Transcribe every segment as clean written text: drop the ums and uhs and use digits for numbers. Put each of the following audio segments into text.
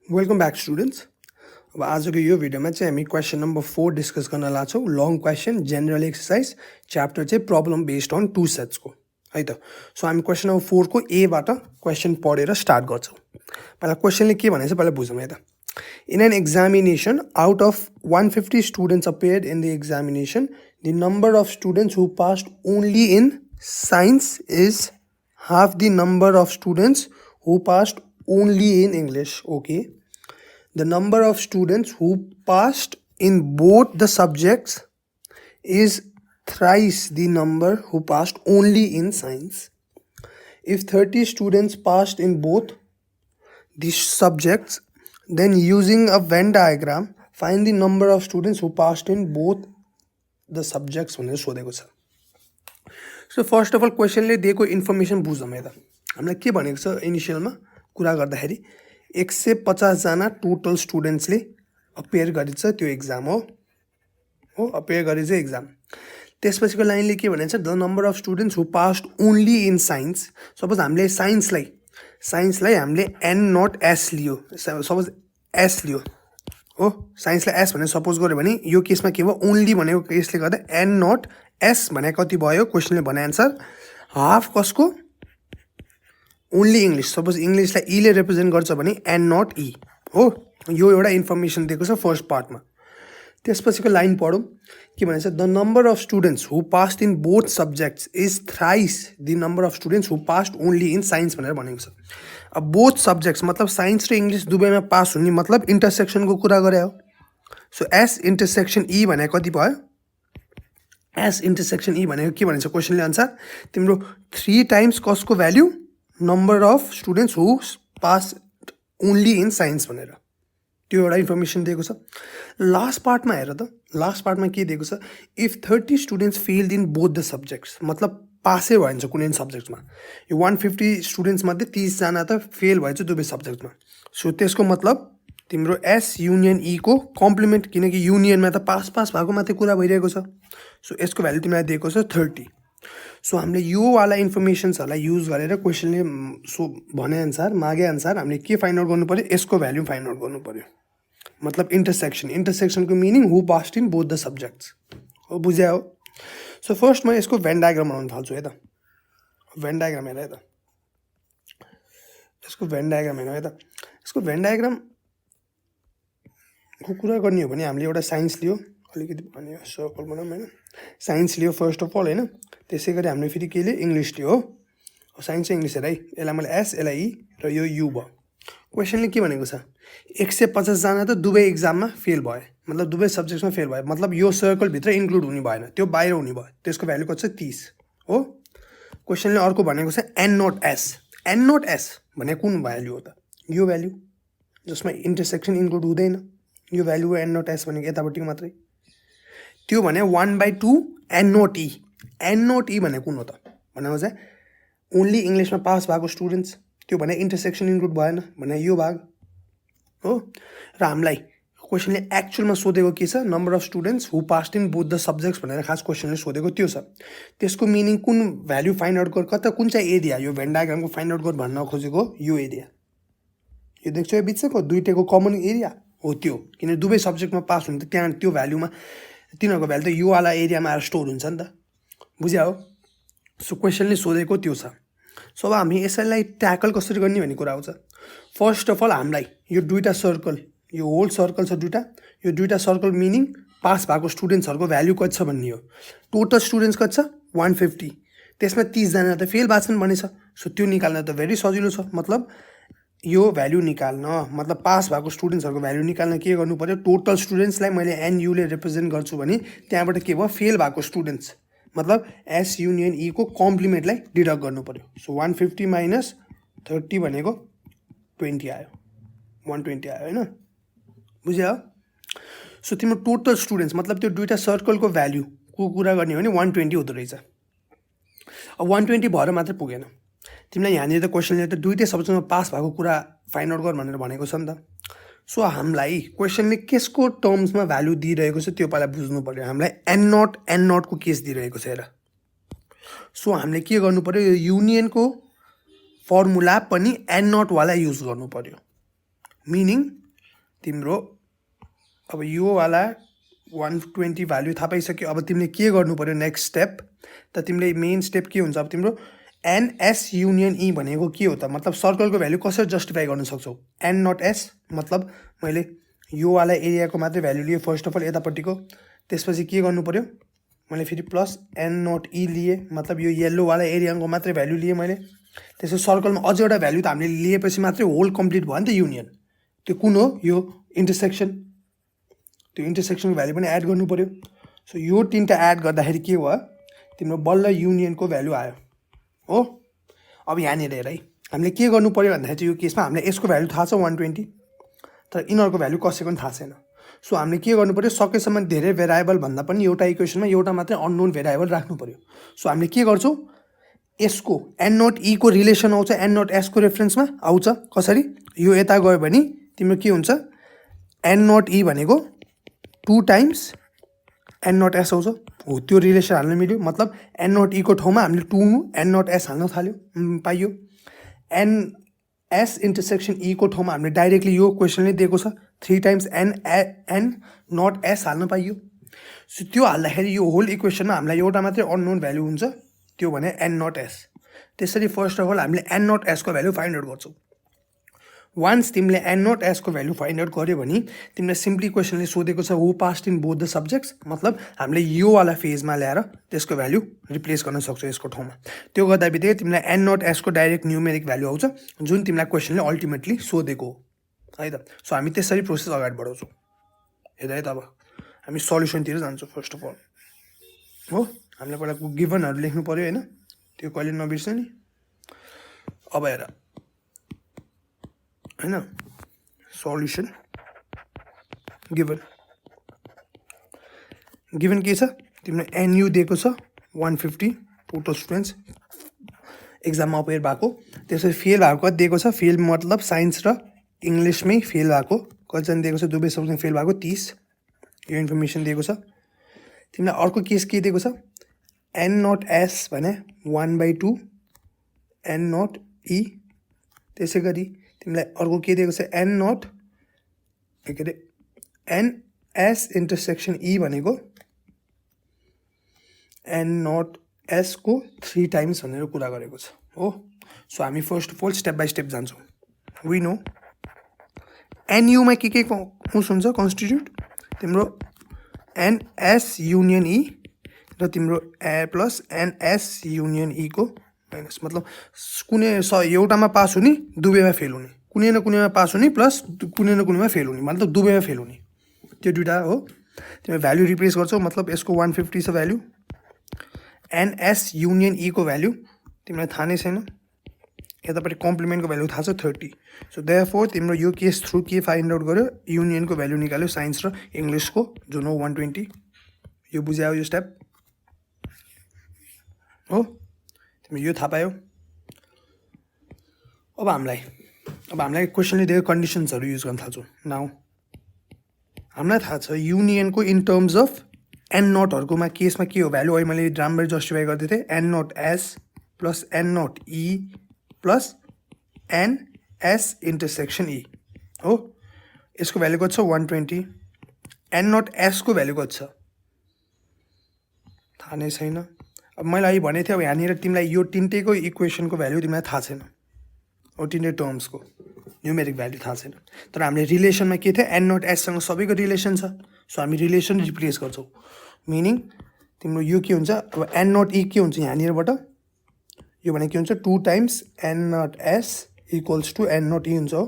Welcome back students. अब आजको यो भिडियोमा चाहिँ हामी क्वेसन नम्बर 4 डिस्कस गर्न लाग्छौँ। Long question general exercise chapter चाहिँ प्रब्लम बेस्ड अन 2 सेट्सको है त। सो हामी क्वेसन नम्बर 4 को एबाट क्वेसन पढेर स्टार्ट गर्छौँ। पहिला क्वेसनले के भनेको छ पहिला बुझौँ है त। In an examination out of 150 students appeared in the examination, the number of students who passed only in science is half the number of students who passed only in English. Okay. The number of students who passed in both the subjects is thrice the number who passed only in science. If 30 students passed in both these subjects, then using a Venn diagram, find the number of students who passed in both the subjects भनेर सोधेको छ। So first of all क्वेसनले दिएको information बुझौँ है त। हामीलाई के भनेको छ इनिसियलमा कुरा गर्दाखेरि 150 जना टोटल स्टुडेन्ट्सले अपियर गरेछ त्यो एक्जाम हो अपियर गरेछ एक्जाम। त्यसपछिको लाइनले के भनेको छ the number of students who passed only in science. Suppose हामीले साइन्सलाई हामीले एन नट एस लियो, सपोज एस लियो हो, साइन्सलाई एस भनेर सपोज गऱ्यो भने यो केसमा के भयो ओन्ली भनेको केसले गर्दा एन नट एस भने कति भयो क्वेसनले भने एन्सर हाफ कसको ओन्ली इङ्ग्लिस। सपोज इङ्ग्लिसलाई ईले रिप्रेजेन्ट गर्छ भने एन नट ई हो। यो एउटा इन्फर्मेसन दिएको छ फर्स्ट पार्टमा। त्यसपछिको लाइन पढौँ के भनेको छ the number of students who passed in both subjects is thrice the number of students who passed only in science भनेर भनेको छ। अब बोथ सब्जेक्ट्स मतलब साइन्स र इङ्ग्लिस दुवैमा पास हुने मतलब इन्टरसेक्सनको कुरा गरे हो। सो एस इन्टरसेक्सन ई भनेको कति भयो, एस इन्टरसेक्सन ई भनेको के भनेको छ क्वेसनले अनुसार तिम्रो 3 टाइम्स कसको value number of students who pass only in science भनेर त्यो एउटा इन्फर्मेसन दिएको छ। लास्ट पार्टमा हेर त, लास्ट पार्टमा के दिएको छ if 30 students failed in both the subjects मतलब पासै भएछ कुनै सब्जेक्ट्समा। यो 150 स्टुडेन्ट्स मध्ये 30 जना त फेल भएछ दुवै सब्जेक्टमा। सो त्यसको मतलब तिम्रो एस युनियन ई को कम्प्लिमेन्ट, किनकि युनियनमा त पास भएको मात्रै कुरा भइरहेको छ। सो यसको भ्याल्यु तिमीलाई दिएको छ 30। सो हामीले यो वाला इन्फर्मेसन्सहरूलाई युज गरेर क्वेसनले भने अनुसार मागे अनुसार हामीले के फाइन्ड आउट गर्नु पर्यो, यसको भ्याल्यु फाइन्ड आउट गर्नु पर्यो। मतलब इन्टरसेक्सनको meaning who passed in both the subjects हो, बुझ्या हो। सो फर्स्ट म यसको भेन डायग्राम बनाउन थाल्छु है त। भेन डायग्राम हेर है त, यसको भेन डायग्राम हेर है त। यसको भेन डायग्राम को कुरा गर्ने हो भने हामीले एउटा साइन्स लियो, अलिकति भने सर्कल बनाऊँ होइन, साइन्स लियो फर्स्ट अफ अल होइन। त्यसै गरी हामीले फेरि के लियो इङ्ग्लिस लियो हो। साइन्स र इङ्ग्लिस हेर है, यसलाई मैले एस यसलाई ई र यो यु भयो। क्वेसनले के भनेको छ 150 जना त दुवै एक्जाममा फेल भयो, मतलब दुवै सब्जेक्ट्समा फेल भयो, मतलब यो सर्कलभित्र इन्क्लुड हुने भएन, त्यो बाहिर हुने भयो। त्यसको भ्याल्यु कति छ 30 हो। क्वेसनले अर्को भनेको छ n not s. N not s भने कुन भ्याल्यु हो त, यो भ्याल्यु जसमा इन्टरसेक्सन इन्क्लुड हुँदैन, यो भ्याल्यु हो एन नट एस भनेको यतापट्टिको मात्रै। त्यो भने 1/2 n not E. N not E भने कुन हो त भनेको चाहिँ ओन्ली इङ्ग्लिसमा पास भएको स्टुडेन्ट्स, त्यो भने इन्टरसेक्सन इन्क्लुड भएन भने यो भाग हो। र हामीलाई क्वेसनले एक्चुअलमा सोधेको के छ number of students who passed in both the subjects भनेर खास क्वेसनले सोधेको त्यो छ। त्यसको मिनिङ कुन भ्याल्यु फाइन्ड आउट गर, कता कुन चाहिँ एरिया, यो भेन डायग्रामको फाइन्ड आउट गर भन्न खोजेको यो एरिया, यो देख्छौ यो बिचको दुईटैको कमन एरिया हो त्यो। किन दुवै सब्जेक्टमा पास हुनु त त्यहाँ त्यो भ्याल्युमा तिनीहरूको भ्याल्यु त यो वाला एरियामा आएर स्टोर हुन्छ नि त, बुझ्या हो। सो क्वेसनले सोधेको त्यो छ। सो अब हामी यसैलाई ट्याकल कसरी गर्ने भन्ने कुरा आउँछ। फर्स्ट अफ अल हामीलाई यो दुईवटा सर्कल, यो होल सर्कल छ दुईवटा, यो दुईवटा सर्कल मिनिङ पास भएको स्टुडेन्ट्सहरूको भ्याल्यु कति छ भन्ने हो। टोटल स्टुडेन्ट्स कति छ 150, त्यसमा 30 जना त फेल भएको छन् भनेछ। सो त्यो निकाल्न त भेरी सजिलो छ। मतलब यो भ्याल्यु निकाल्न मतलब पास भएको स्टुडेन्ट्सहरूको भ्याल्यु निकाल्न के गर्नु पर्यो, टोटल स्टुडेन्ट्सलाई मैले एनयुले रिप्रेजेन्ट गर्छु भने त्यहाँबाट के भयो फेल भएको स्टुडेन्ट्स मतलब एस युनियन ई को कम्प्लिमेन्टलाई डिडक्ट गर्नु पर्यो। सो 150 माइनस 30 भनेको 20 आयो, 120 आयो होइन, बुझ्यो। सो तिम्रो टोटल स्टुडेन्ट्स मतलब त्यो दुईवटा सर्कलको भ्याल्युको कुरा गर्ने हो भने 120 हुँदो रहेछ। अब 120 भएर मात्रै पुगेन, तिमीलाई यहाँनिर त क्वेसनले त दुईटै सब्जेक्टमा पास भएको कुरा फाइन्ड आउट गर भनेर भनेको छ नि त। सो हामीलाई क्वेसनले केसको टर्म्समा भ्याल्यु दिइरहेको छ त्यो पहिला बुझ्नु पर्यो। हामीलाई एन नटको केस दिइरहेको छ हेर। सो हामीले के गर्नु पर्यो, यो युनियनको फर्मुला पनि एन नटवाला युज गर्नु पर्यो। मिनिङ तिम्रो अब यो वाला 120 भ्याल्यु थाहा पाइसक्यो। अब तिमीले के गर्नु पर्यो नेक्स्ट स्टेप त तिमीले मेन स्टेप के हुन्छ अब तिम्रो एनएस युनियन ई भनेको के हो त मतलब सर्कलको भ्याल्यु कसरी जस्टिफाई गर्न सक्छौ। एन नट एस मतलब मैले यो वाला एरियाको मात्रै भ्याल्यु लिएँ फर्स्ट अफ अल यतापट्टिको, त्यसपछि के गर्नु पर्यो मैले फेरि प्लस एन नट ई लिएँ मतलब यो येल्लो वाला एरियाको मात्रै भ्याल्यु लिएँ मैले। त्यसपछि सर्कलमा अझ एउटा भ्याल्यु त हामीले लिएपछि मात्रै होल कम्प्लिट भयो नि त युनियन। त्यो कुन हो यो इन्टरसेक्सन, त्यो इन्टरसेक्सनको भ्याल्यु पनि एड गर्नु पर्यो। सो यो तिनवटा एड गर्दाखेरि के भयो तिम्रो बल्ल युनियनको भ्याल्यु आयो हो। अब यहाँनिर हेर है हामीले के गर्नु पर्यो भन्दाखेरि चाहिँ यो केसमा हामीलाई यसको भ्याल्यु थाहा छ 120 तर यिनीहरूको भ्याल्यु कसैको पनि थाहा छैन। सो हामीले के गर्नु पर्यो सकेसम्म धेरै भेरिएबल भन्दा पनि एउटा इक्वेसनमा एउटा मात्रै अननोन भेरिएबल राख्नु पर्यो। सो हामीले के गर्छौँ यसको एन नट ई को रिलेसन आउँछ एन नट एसको रेफरेन्समा आउँछ। कसरी यो यता गयो भने तिम्रो के हुन्छ एन नट ई भनेको 2 टाइम्स एन नट एस आउँछ हो। त्यो रिलेसन हाल्न मिल्यो मतलब एन नट ई को ठाउँमा हामीले 2 एन नट एस हाल्न थाल्यो पाइयो। एन एस इन्टरसेक्सन ई को ठाउँमा हामीले डाइरेक्टली यो क्वेसनले दिएको छ 3 टाइम्स एन नट एस हाल्न पाइयो। सो त्यो हाल्दाखेरि यो होल इक्वेसनमा हामीलाई एउटा मात्रै अननोन भ्याल्यु हुन्छ त्यो भने एन नट एस। त्यसरी फर्स्ट अफ अल हामीले एन नट एसको भ्याल्यु फाइन्ड आउट गर्छौँ। वान्स तिमीले एन नट एसको भ्याल्यु फाइन्ड आउट गर्यो भने तिमीलाई सिम्पली क्वेसनले सोधेको छ who passed in both the subjects मतलब हामीले यो वाला फेजमा ल्याएर त्यसको भ्याल्यु रिप्लेस गर्न सक्छौ यसको ठाउँमा। त्यो गर्दा बित्तिकै तिमीलाई एन नट एसको डाइरेक्ट न्युमेरिक भ्याल्यु आउँछ जुन तिमीलाई क्वेसनले अल्टिमेटली सोधेको हो है त। सो हामी त्यसरी प्रोसेस अगाडि बढाउँछौँ। हेर है त अब हामी सल्युसनतिर जान्छौँ फर्स्ट अफ अल हो। हामीले पहिला गिभनहरू लेख्नु पऱ्यो होइन त्यो कहिले नबिर्स नि। अब हेर होइन सल्युसन गिभन गिभन के छ तिमीलाई एनयु दिएको छ 150 टोटल स्टुडेन्ट्स एक्जाममा अपेयर भएको। त्यसपछि फेल भएको कति दिएको छ फेल मतलब साइन्स र इङ्ग्लिसमै फेल भएको कतिजना दिएको छ दुवै सब्जेक्टमा फेल भएको 30 यो इन्फर्मेसन दिएको छ। तिमीलाई अर्को केस के दिएको छ एन नट एस भने 1/2 एन नट ई। त्यसै गरी तिमीलाई अर्को के दिएको छ एन नट के अरे एन एस इन्टरसेक्सन ई भनेको एन नट एसको 3 टाइम्स भनेर कुरा गरेको छ हो। सो हामी first of all step by step जान्छौँ। वी नो एनयुमा के उस हुन्छ कन्स्टिट्युट तिम्रो एनएस युनियन ई र तिम्रो प्लस एनएस युनियन ई को माइनस मतलब कुनै एउटामा पास हुने दुवैमा फेल हुने कुनै न कुनैमा पास हुने प्लस कुनै न कुनैमा फेल हुने मतलब दुवैमा फेल हुने त्यो दुइटा हो। तिमीले भ्याल्यु रिप्लेस गर्छौ मतलब यसको 150 छ भ्याल्यु एनएस युनियन ई को भ्याल्यु तिमीलाई थाहा नै छैन यतापट्टि कम्प्लिमेन्टको भ्याल्यु थाहा छ 30। सो देयरफोर तिम्रो यो केस थ्रु के फाइन्ड आउट गर्यो युनियनको भ्याल्यु निकाल्यो साइन्स र इङ्ग्लिसको जुन हो 120। यो बुझ्यौ यो स्टेप हो तिमी यो थाहा पायो। अब हामीलाई क्वेसनले दिएको कन्डिसन्सहरू युज गर्न थाल्छौँ। नाउ हामीलाई थाहा छ युनियनको इन टर्म्स अफ एन नटहरूकोमा केसमा के हो भ्याल्यु अहिले मैले राम्ररी जस्टिफाई गर्दै थिएँ n not s plus n not e plus n s intersection e हो। यसको भ्याल्यु कति छ 120। एन नट एसको भ्याल्यु कति छ थाहा नै छैन। अब मैले अहिले भनेको थिएँ अब यहाँनिर तिमीलाई यो तिनटैको इक्वेसनको भ्याल्यु तिमीलाई थाहा छैन हो तिनटै टर्म्सको न्युमेरिक भ्याल्यु थाहा छैन तर हामीले रिलेसनमा के थियो एन नट एससँग सबैको रिलेसन छ। सो हामी रिलेसन रिप्लेस गर्छौँ मिनिङ तिम्रो यो के हुन्छ अब एन नट ई के हुन्छ यहाँनिरबाट यो भने के हुन्छ 2 times n not s equals to n not e हुन्छ हो।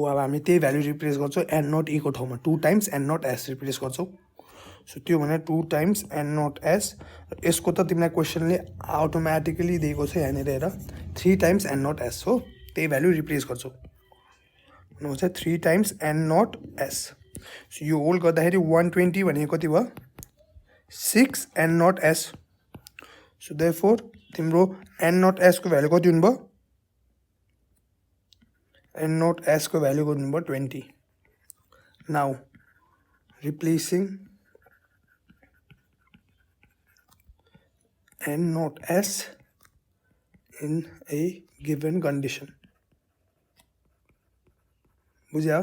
अब हामी त्यही भ्याल्यु रिप्लेस गर्छौँ एन नट ई को ठाउँमा 2 times n not s replace गर्छौँ। सो त्यो भने 2 टाइम्स एन नट एस यसको त तिमीलाई क्वेसनले अटोमेटिकली दिएको छ यहाँनिर हेर 3 टाइम्स एन नट एस हो त्यही भ्याल्यु रिप्लेस गर्छौँ भन्नुहुन्छ 3 times n not s. So यो होल गर्दाखेरि 120 भनेको कति भयो 6 n not s. So therefore तिम्रो एन नट एसको भ्याल्यु कति हुनुभयो एन नट एसको भ्याल्यु कति हुनुभयो 20। Now replacing n not s in a given condition बुझ्यो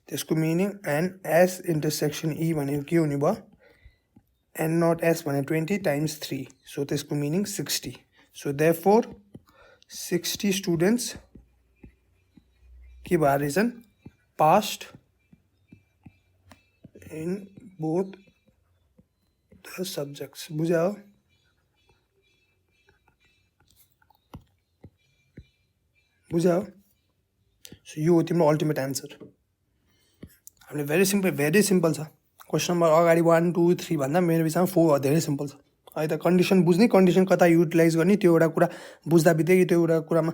त्यसको मिनिङ NS इन्टरसेक्सन E भनेको के हुने भयो N0S भने 20 times 3 सो त्यसको मिनिङ 60 सो देयरफोर 60 स्टुडेन्ट्स के भएर रहेछन् passed in both the subjects बुझ्यो सो यो हो तिम्रो अल्टिमेट एन्सर हामीले भेरी सिम्पल छ क्वेसन नम्बर अगाडि 1 2 3 भन्दा मेरो विचारमा 4 धेरै सिम्पल छ है त कन्डिसन बुझ्ने कन्डिसन कता युटिलाइज गर्ने त्यो एउटा कुरा बुझ्दा बित्तिकै त्यो एउटा कुरामा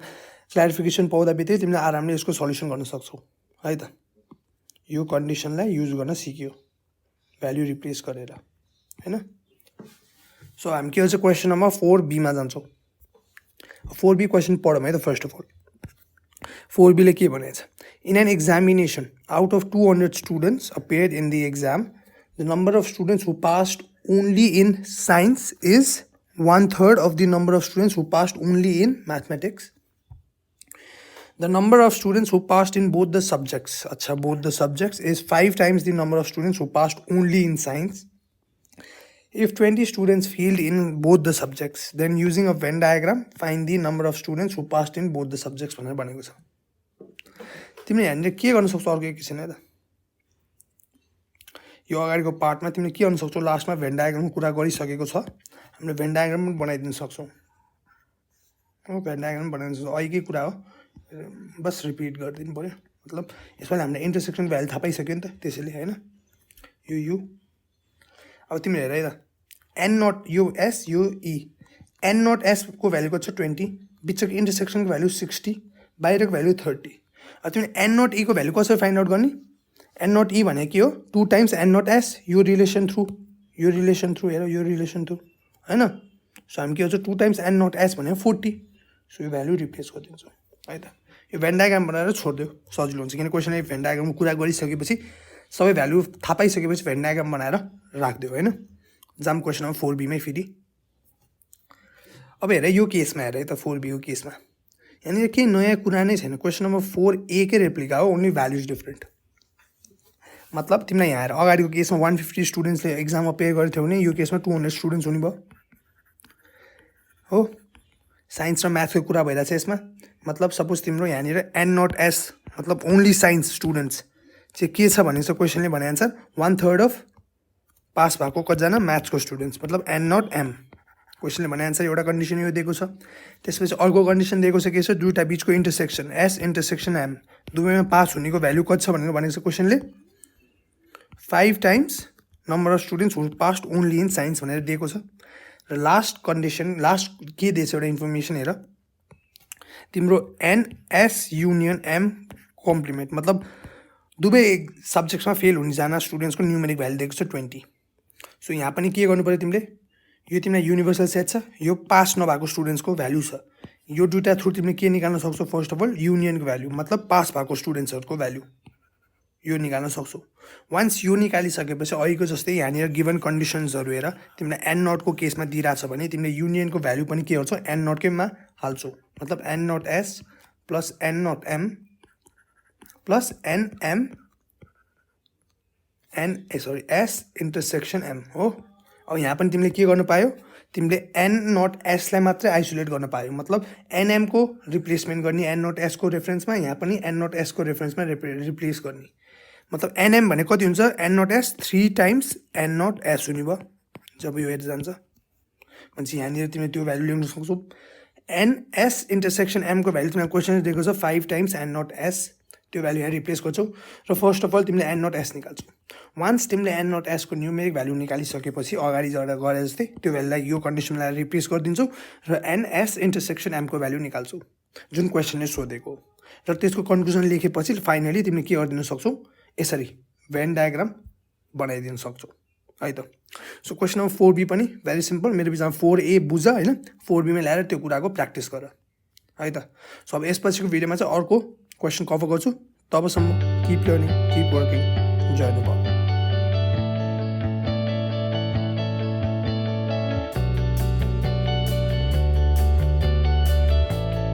क्ल्यारिफिकेसन पाउँदा बित्तिकै तिमीले आरामले यसको सल्युसन गर्न सक्छौ है त यो कन्डिसनलाई युज गर्न सिक्यो भ्याल्यु रिप्लेस गरेर हैन सो हामी के भन्छ क्वेसन नम्बर 4B मा जान्छौँ 4B क्वेसन पढौँ है त फर्स्ट अफ अल 4B ले के भनेछ in an examination out of 200 students appeared in the exam the number of students who passed only in science is 1/3 of the number of students who passed only in mathematics. The number of students who passed in both the subjects, acha, both the subjects is 5 times the number of students who passed only in science. If 20 students failed in both the subjects, then using a Venn diagram, find the number of students who passed in both the subjects भनेर भनेको छ तिमीले यहाँनिर के गर्न सक्छौ अर्को एक किसिम है त यो अगाडिको पार्टमा तिमीले के गर्न सक्छौ लास्टमा भेन डायग्रामको कुरा गरिसकेको छ हामीले भेन डायग्राम पनि बनाइदिन सक्छौँ हो भेन डायग्राम बनाइदिन सक्छौँ अहिलेकै कुरा हो बस रिपिट गरिदिनु पऱ्यो मतलब यसमा हामीले इन्टरसेक्सन भ्यालु थाहा पाइसक्यो नि त त्यसैले होइन यो अब तिमीले हेर है त N0 यो S यो E N0S को भ्यालु कति छ 20 बिचको इन्टरसेक्सनको भ्यालु 60 बाहिरको भ्यालु 30 अब तिमीले N0 E को भ्यालु कसरी फाइन्ड आउट गर्ने N0 E भने के हो 2 times N0S यो रिलेसन थ्रु हेर यो रिलेसन थ्रु हैन सो हामी के हुन्छ 2 times N0S भने 40 सो यो भ्यालु रिप्लेस गरिदिन्छौँ है त यो भेन डायग्राम बनाएर छोडिदियो सजिलो हुन्छ किन क्वेसनले भेन डायग्रामको कुरा गरिसकेपछि सबै भ्यालु थाहा पाइसकेपछि भेन डायग्राम बनाएर राखिदियो हैन जाम क्वेसन नम्बर 4B मै फेरि अब हेर यो केसमा हेर है त 4B को केसमा यहाँनिर केही नयाँ कुरा नै छैन क्वेसन नम्बर 4A कै रेप्लिका हो ओन्ली भ्यालुज डिफरेन्ट मतलब तिमीलाई यहाँ हेर अगाडिको केसमा 150 स्टुडेन्ट्सले एक्जाममा पे गरेको थियो भने यो केसमा 200 स्टुडेन्ट्स हुने भयो हो साइन्स र म्याथको कुरा भइरहेछ यसमा मतलब सपोज तिम्रो यहाँनिर N0S मतलब ओन्ली साइन्स स्टुडेन्ट्स चाहिँ के छ भने चाहिँ क्वेसनले भने आन्सर 1/3 अफ पास भएको कतिजना म्याथ्सको स्टुडेन्ट्स मतलब N0M क्वेसनले भने आन्सर एउटा कन्डिसन यो दिएको छ त्यसपछि अर्को कन्डिसन दिएको छ के छ दुईटा बिचको इन्टरसेक्सन S इन्टरसेक्सन M दुवैमा पास हुनेको भ्यालु कति छ भनेर भनेको छ क्वेसनले 5 times number of students who passed only in science भनेर दिएको छ र लास्ट कन्डिसन लास्ट के दिएछ एउटा इन्फर्मेसन हेर तिम्रो NS युनियन M कम्प्लिमेन्ट मतलब दुवै सब्जेक्ट्समा फेल हुनेजना स्टुडेन्ट्सको न्युमेरिक भ्यालु दिएको छ 20 सो यहाँ पनि के गर्नु पर्यो तिमीले यो तिमीलाई युनिभर्सल सेट छ यो पास नभएको स्टुडेन्ट्सको भ्यालु छ यो दुईटा थ्रु तिमीले के निकाल्न सक्छौ फर्स्ट अफ अल युनियनको भ्यालु मतलब पास भएको स्टुडेन्ट्सहरूको भ्यालु यो निकाल्न सक्छौ वान्स यो निकालिसकेपछि अहिलेको जस्तै यहाँनिर गिभन कन्डिसन्सहरू हेर तिमीलाई N0 को केसमा दिइरहेछ भने तिमीले युनियनको भ्यालु पनि के गर्छौ N0 कैमा हाल्छौ मतलब N0S plus N0M plus S intersection M हो अब यहाँ पनि तिमीले के गर्नु पायो तिमीले N0S लाई मात्रै आइसोलेट गर्न पायो मतलब NM को रिप्लेसमेन्ट गर्ने N0S को रेफरेन्समा यहाँ पनि N0S को रेफरेन्समा रिप्लेस गर्ने मतलब NM भने कति हुन्छ N0S 3 times N0S हुने भयो जब यो हेर्दै जान्छ भनेपछि यहाँनिर तिमीले त्यो भ्यालु ल्याउन सक्छौ NS इन्टरसेक्सन M को भ्यालु तिमीलाई क्वेसन दिएको छ 5 times N0S त्यो भ्यालु यहाँ रिप्लेस गर्छौ र फर्स्ट अफ अल तिमीले N0S निकाल्छौ वान्स तिमीले N0S को न्युमेरिक भ्यालु निकालिसकेपछि अगाडि गरे जस्तै त्यो भ्यालुलाई यो कन्डिसनलाई रिप्लेस गरिदिन्छौ र NS इन्टरसेक्सन M को भ्यालु निकाल्छौ जुन क्वेसनले सोधेको र त्यसको कन्क्लुजन लेखेपछि फाइनली तिमीले के गरिदिन सक्छौ यसरी भेन डायग्राम बनाइदिन सक्छौ है त सो क्वेसन नम्बर 4B पनि भेरी सिम्पल मेरो विचारमा 4A बुझ हैन 4B मा ल्याएर त्यो कुराको प्र्याक्टिस गर है त सो अब यसपछिको भिडियोमा चाहिँ अर्को क्वेसन कभर गर्छु तबसम्म किप लर्निङ किप वर्किङ जय नेपाल